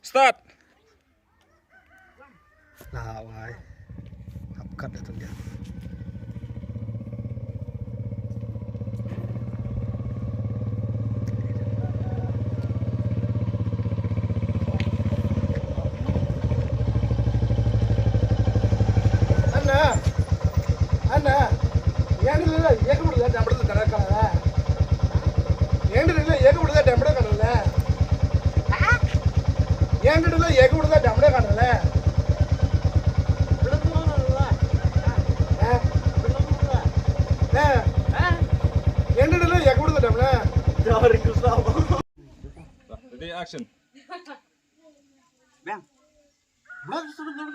Start. Nào rồi. Học cắt được từng điểm. Anna. ஏண்டல ஏக முடியல டம்பள கணக்கானல ஏண்டல ஏக முடியல டம்பள கணல ஏண்டல ஏக முடியல டம்பள கணல ஏண்டல ஏக முடியல டம்பள யாரு குஸ்தா Ready, action. Bang. Blood surrender.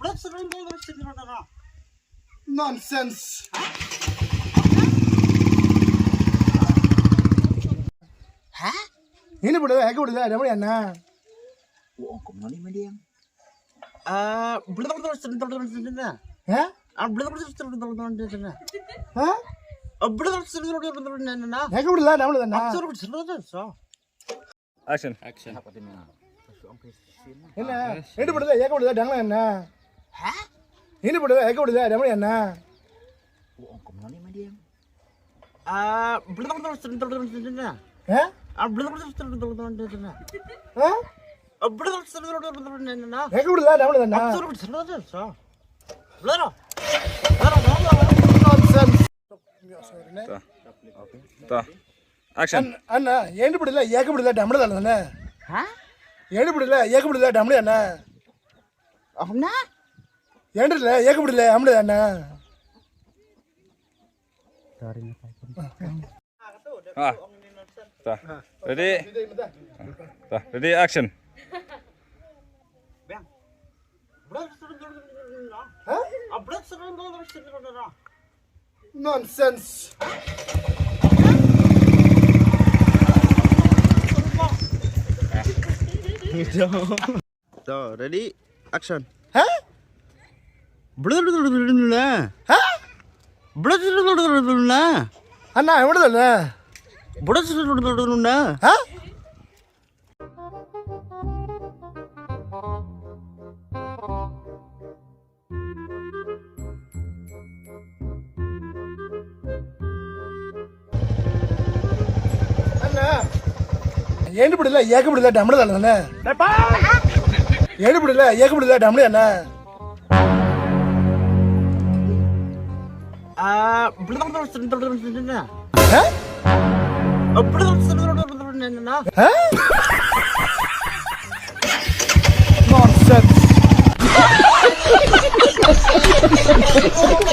Blood surrender. Nonsense. Ini boleh, aku boleh ada mana na? Kau mana ni dia? Blood surrender. Hah? Blood surrender. Hah? Blood surrender. Aku boleh ada mana na? Action. Ini boleh, aku boleh ada mana na? Ini boleh, aku boleh ada mana na? Kau mana ni dia? Blood surrender. Hah? Blood surrender. Hah? Blood surrender. Aku boleh ada mana na? Nonsense. Action. Anna, ini boleh, aku boleh ada mana na? Ini boleh, aku boleh ada mana na? Apa? ஏண்டல ஏக முடியல அம்ல அண்ணா Ready. Ready, action. Bang. Blood surrender. Huh? Blood surrender. Nonsense. So, ready? Action. Huh? Blood surrender. Huh? Blood surrender. அண்ணா எவ்வளவுல Blood surrender. Huh? அண்ணா earned பிடில ஏக பிடில டம்ள தானே earned பிடில ஏக பிடில டம்ள அண்ணா Blood surrender. Huh? Blood surrender. Huh?